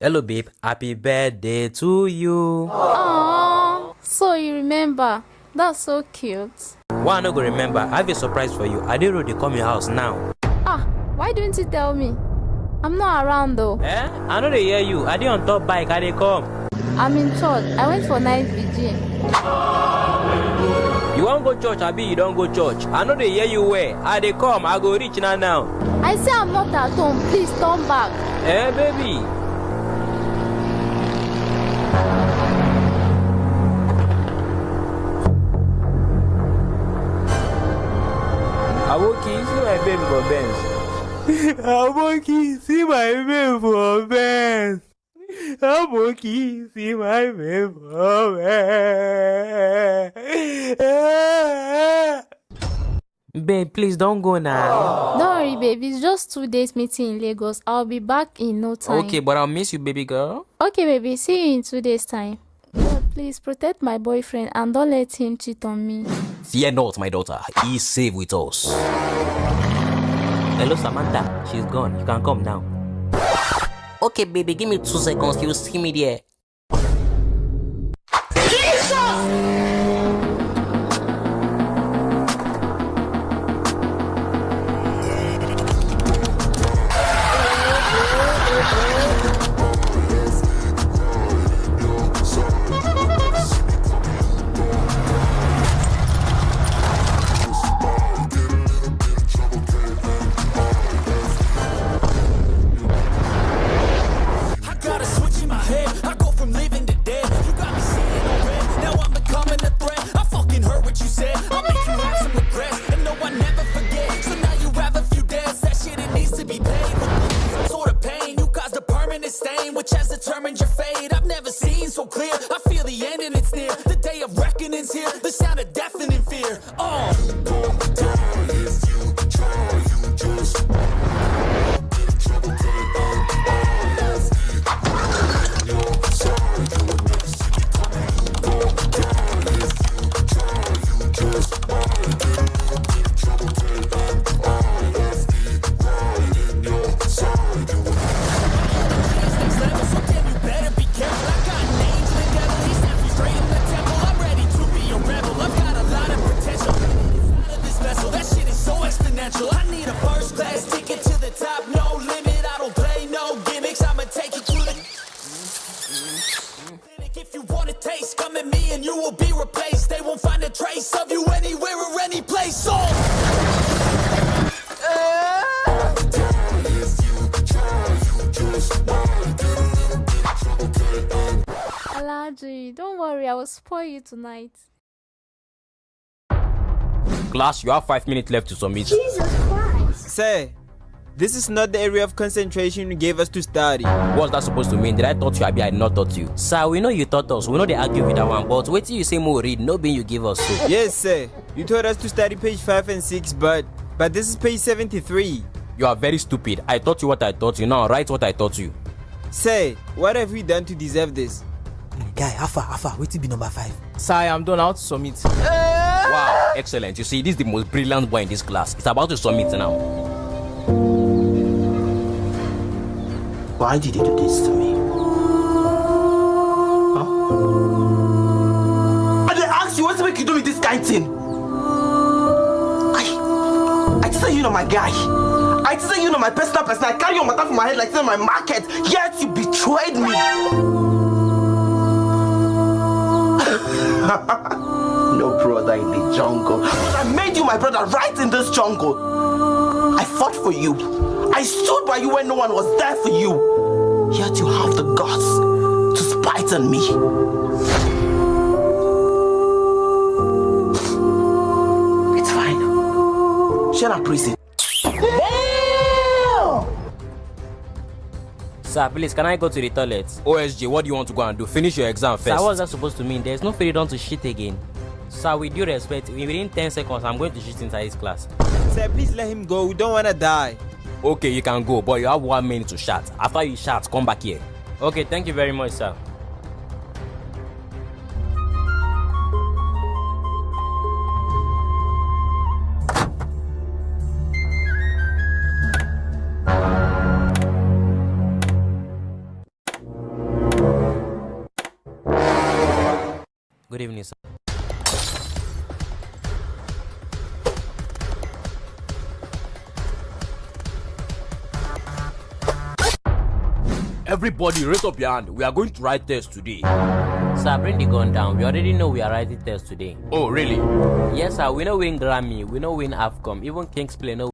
Hello, babe. Happy birthday to you. Aww, so you remember. That's so cute. Why I no go remember? I have a surprise for you. I did already come your house now. Why didn't you tell me? I'm not around though. I know they hear you. I did on top bike. I they come. I'm in church. I went for night vigil. You won't go church, Abi? You don't go church. I know they hear you where. I they come. I go reach now. I say I'm not at home. Please turn back. Baby. Aboki, see my baby for Benz. Aboki, see my baby for Benz. Aboki, see my baby for Benz. Babe, please don't go now. Don't worry, baby. It's just 2 days meeting in Lagos. I'll be back in no time. Okay, but I'll miss you, baby girl. Okay, baby. See you in 2 days' time. But please protect my boyfriend and don't let him cheat on me. Fear not, my daughter. He's safe with us. Hello, Samantha. She's gone. You can come now. Okay, baby. Give me 2 seconds. You'll see me there. Which has determined your fate. I've never seen so clear. I feel the end and it's near. The day of reckoning's here. The sound of deafening fear. I need a first class ticket to the top, no limit. I don't play no gimmicks. I'ma take you to the clinic. If you want a taste, come at me and you will be replaced. They won't find a trace of you anywhere or any place. Alaji, don't worry. I will spoil you tonight. Class, you have 5 minutes left to submit. Jesus Christ. Sir, this is not the area of concentration you gave us to study. What's that supposed to mean? Did I taught you, Abi? I did not taught you. Sir, we know you taught us. We know they argue with that one. But wait till you say more read. No being you give us. So. Yes, sir. You told us to study page 5 and 6, but this is page 73. You are very stupid. I taught you what I taught you. Now write what I taught you. Sir, what have we done to deserve this? Guy, Alpha, wait till be number 5. Sir, I'm done. How to submit? Wow, excellent. You see, this is the most brilliant boy in this class. It's about to submit now. Why did you do this to me? Huh? I didn't ask you what to make you do with this kind of thing. I just say you know my guy. I just say you know my personal person. I carry your matter from my head like it's in my market. Yet you betrayed me. No brother in the jungle. But I made you my brother right in this jungle. I fought for you. I stood by you when no one was there for you. Yet you have the guts to spite on me. It's fine. Share a prison. Sir, please, can I go to the toilet? OSJ, what do you want to go and do? Finish your exam first. Sir, what's that supposed to mean? There's no freedom to shit again. Sir, with due respect, within 10 seconds, I'm going to shit inside this class. Sir, please let him go. We don't want to die. Okay, you can go, but you have 1 minute to shout. After you shout, come back here. Okay, thank you very much, sir. Good evening, sir. Everybody, raise up your hand. We are going to write tests today. Sir, bring the gun down. We already know we are writing tests today. Oh, really? Yes, sir. We know win Grammy. We know win AFCOM. Even King's Play no.